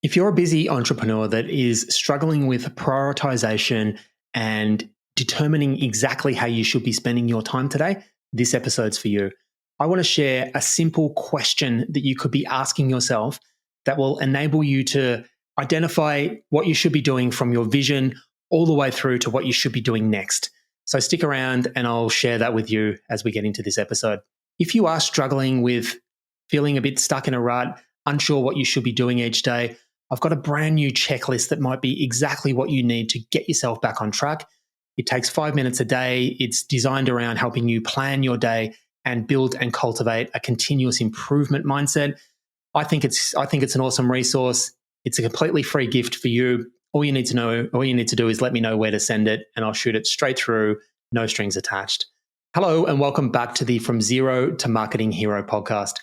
If you're a busy entrepreneur that is struggling with prioritization and determining exactly how you should be spending your time today, this episode's for you. I want to share a simple question that you could be asking yourself that will enable you to identify what you should be doing from your vision all the way through to what you should be doing next. So stick around and I'll share that with you as we get into this episode. If you are struggling with feeling a bit stuck in a rut, unsure what you should be doing each day, I've got a brand new checklist that might be exactly what you need to get yourself back on track. It takes 5 minutes a day. It's designed around helping you plan your day and build and cultivate a continuous improvement mindset. I think it's an awesome resource. It's a completely free gift for you. All you need to do is let me know where to send it and I'll shoot it straight through, no strings attached. Hello and welcome back to the From Zero to Marketing Hero podcast.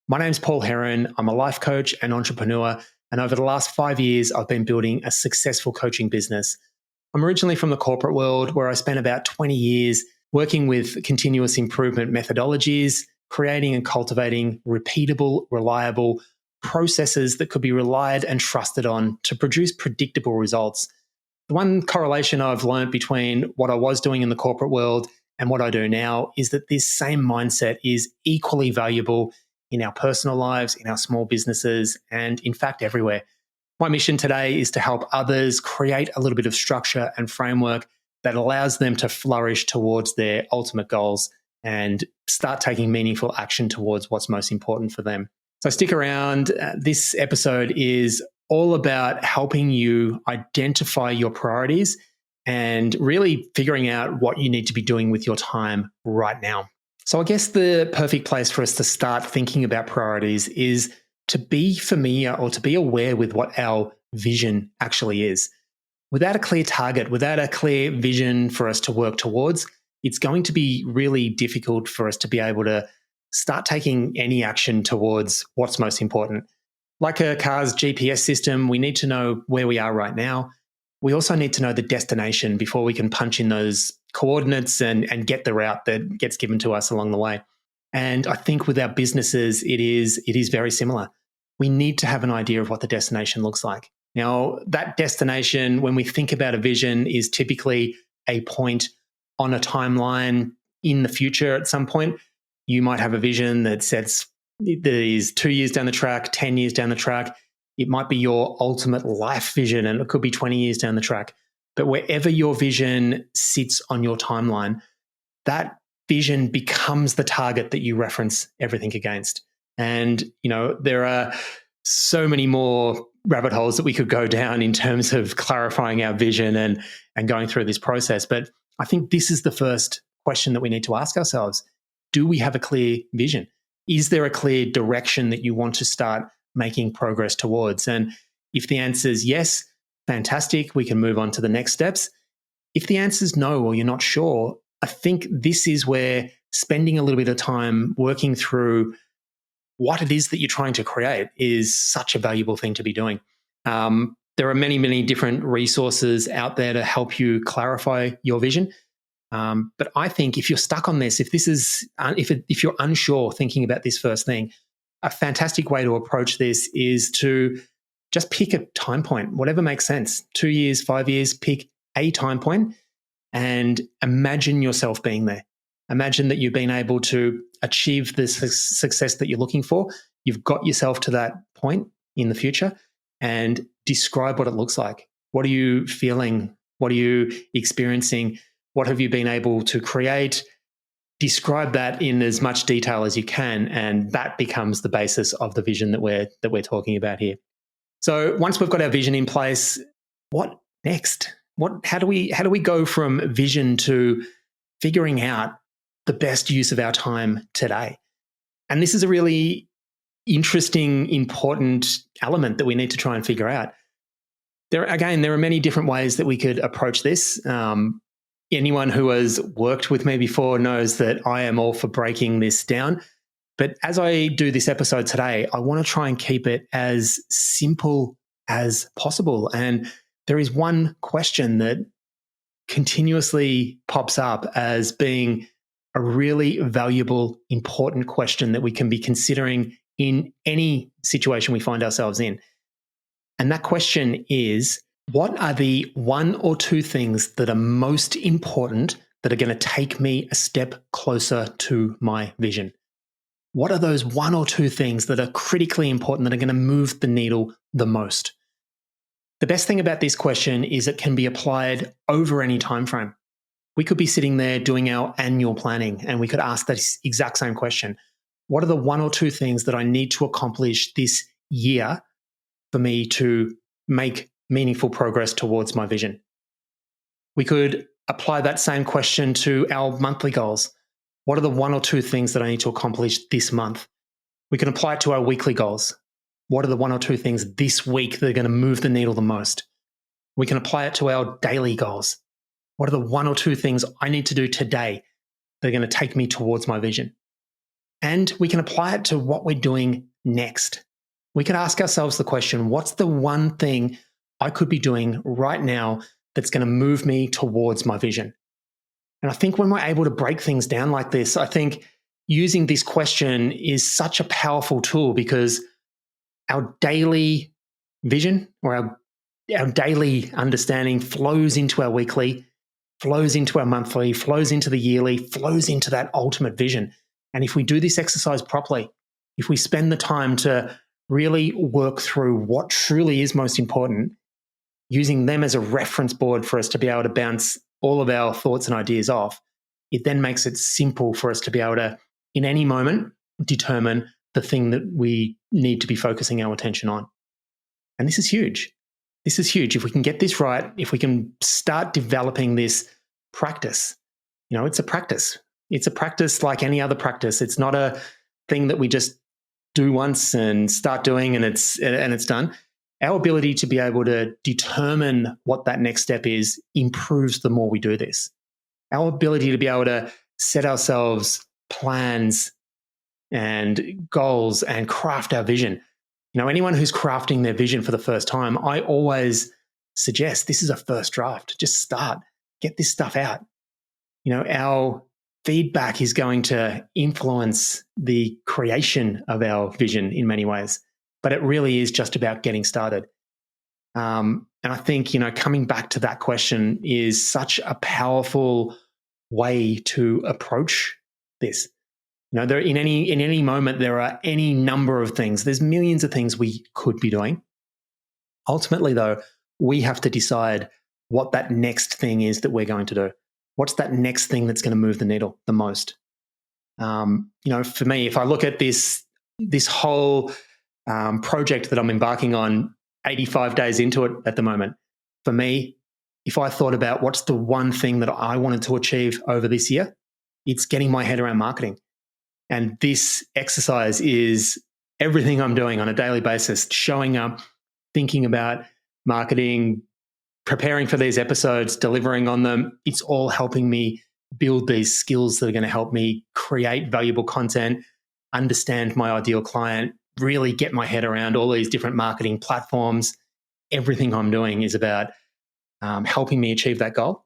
My name's Paul Heron. I'm a life coach and entrepreneur. And over the last 5 years, I've been building a successful coaching business. I'm originally from the corporate world where I spent about 20 years working with continuous improvement methodologies, creating and cultivating repeatable, reliable processes that could be relied and trusted on to produce predictable results. The one correlation I've learned between what I was doing in the corporate world and what I do now is that this same mindset is equally valuable in our personal lives, in our small businesses, and in fact, everywhere. My mission today is to help others create a little bit of structure and framework that allows them to flourish towards their ultimate goals and start taking meaningful action towards what's most important for them. So stick around. This episode is all about helping you identify your priorities and really figuring out what you need to be doing with your time right now. So I guess the perfect place for us to start thinking about priorities is to be familiar or to be aware with what our vision actually is. Without a clear target, without a clear vision for us to work towards, it's going to be really difficult for us to be able to start taking any action towards what's most important. Like a car's GPS system, we need to know where we are right now. We also need to know the destination before we can punch in those coordinates and get the route that gets given to us along the way. And I think with our businesses, it is very similar. We need to have an idea of what the destination looks like. Now, that destination, when we think about a vision, is typically a point on a timeline in the future at some point. You might have a vision that is 2 years down the track, 10 years down the track. It might be your ultimate life vision, and it could be 20 years down the track. But wherever your vision sits on your timeline, that vision becomes the target that you reference everything against. And, there are so many more rabbit holes that we could go down in terms of clarifying our vision and going through this process. But I think this is the first question that we need to ask ourselves. Do we have a clear vision? Is there a clear direction that you want to start making progress towards? And if the answer is yes, fantastic, we can move on to the next steps. If the answer is no, or you're not sure, I think this is where spending a little bit of time working through what it is that you're trying to create is such a valuable thing to be doing. There are many, many different resources out there to help you clarify your vision. But I think if you're stuck on this, if you're unsure thinking about this first thing, a fantastic way to approach this is to just pick a time point, whatever makes sense. 2 years, 5 years, pick a time point and imagine yourself being there. Imagine that you've been able to achieve the success that you're looking for. You've got yourself to that point in the future and describe what it looks like. What are you feeling? What are you experiencing? What have you been able to create? Describe that in as much detail as you can, and that becomes the basis of the vision that we're talking about here. So once we've got our vision in place, what next? How do we go from vision to figuring out the best use of our time today? And this is a really interesting, important element that we need to try and figure out. There are many different ways that we could approach this. Anyone who has worked with me before knows that I am all for breaking this down. But as I do this episode today, I want to try and keep it as simple as possible. And there is one question that continuously pops up as being a really valuable, important question that we can be considering in any situation we find ourselves in. And that question is, what are the one or two things that are most important that are going to take me a step closer to my vision? What are those one or two things that are critically important that are going to move the needle the most? The best thing about this question is it can be applied over any time frame. We could be sitting there doing our annual planning and we could ask that exact same question. What are the one or two things that I need to accomplish this year for me to make meaningful progress towards my vision? We could apply that same question to our monthly goals. What are the one or two things that I need to accomplish this month? We can apply it to our weekly goals. What are the one or two things this week that are going to move the needle the most? We can apply it to our daily goals. What are the one or two things I need to do today that are going to take me towards my vision? And we can apply it to what we're doing next. We can ask ourselves the question, what's the one thing I could be doing right now that's going to move me towards my vision? And I think when we're able to break things down like this, I think using this question is such a powerful tool because our daily vision or our daily understanding flows into our weekly, flows into our monthly, flows into the yearly, flows into that ultimate vision. And if we do this exercise properly, if we spend the time to really work through what truly is most important, using them as a reference board for us to be able to bounce all of our thoughts and ideas off, it then makes it simple for us to be able to, in any moment, determine the thing that we need to be focusing our attention on. And this is huge. This is huge. If we can get this right, if we can start developing this practice, it's a practice. It's a practice like any other practice. It's not a thing that we just do once and start doing and it's done. Our ability to be able to determine what that next step is improves the more we do this. Our ability to be able to set ourselves plans and goals and craft our vision. Anyone who's crafting their vision for the first time, I always suggest this is a first draft. Just start, get this stuff out. Our feedback is going to influence the creation of our vision in many ways, but it really is just about getting started. And I think, coming back to that question is such a powerful way to approach this. There in any moment, there are any number of things. There's millions of things we could be doing. Ultimately, though, we have to decide what that next thing is that we're going to do. What's that next thing that's going to move the needle the most? For me, if I look at this whole project that I'm embarking on, 85 days into it at the moment, for me, if I thought about what's the one thing that I wanted to achieve over this year, it's getting my head around marketing. And this exercise is everything I'm doing on a daily basis, showing up, thinking about marketing, preparing for these episodes, delivering on them. It's all helping me build these skills that are going to help me create valuable content, understand my ideal client, really get my head around all these different marketing platforms. Everything I'm doing is about helping me achieve that goal.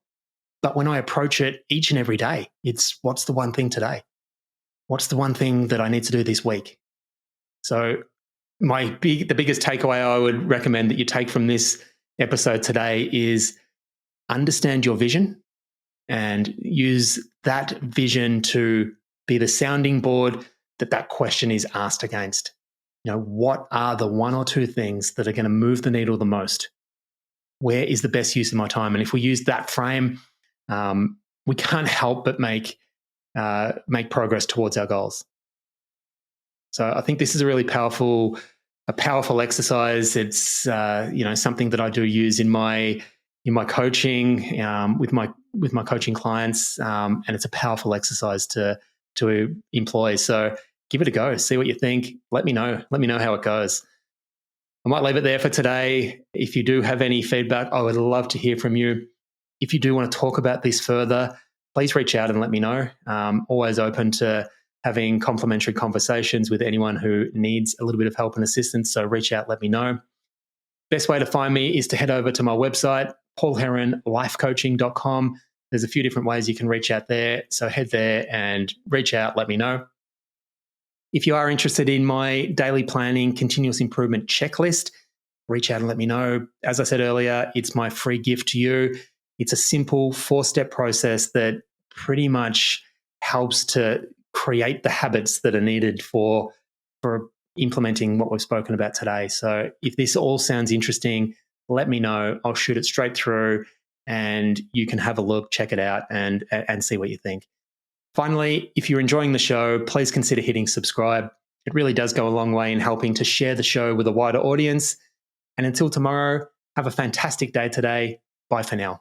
But when I approach it each and every day, it's what's the one thing today? What's the one thing that I need to do this week? So the biggest takeaway I would recommend that you take from this episode today is understand your vision and use that vision to be the sounding board that question is asked against. What are the one or two things that are going to move the needle the most? Where is the best use of my time? And if we use that frame, we can't help but make progress towards our goals. So I think this is a really powerful exercise. It's something that I do use in my coaching with my coaching clients, and it's a powerful exercise to employ. So give it a go. See what you think. Let me know. Let me know how it goes. I might leave it there for today. If you do have any feedback, I would love to hear from you. If you do want to talk about this further, please reach out and let me know. Always open to having complimentary conversations with anyone who needs a little bit of help and assistance. So reach out, let me know. Best way to find me is to head over to my website, paulheronlifecoaching.com. There's a few different ways you can reach out there. So head there and reach out, let me know. If you are interested in my daily planning continuous improvement checklist, reach out and let me know. As I said earlier, it's my free gift to you. It's a simple 4-step process that pretty much helps to create the habits that are needed for implementing what we've spoken about today. So if this all sounds interesting, let me know. I'll shoot it straight through and you can have a look, check it out, and see what you think. Finally, if you're enjoying the show, please consider hitting subscribe. It really does go a long way in helping to share the show with a wider audience. And until tomorrow, have a fantastic day today. Bye for now.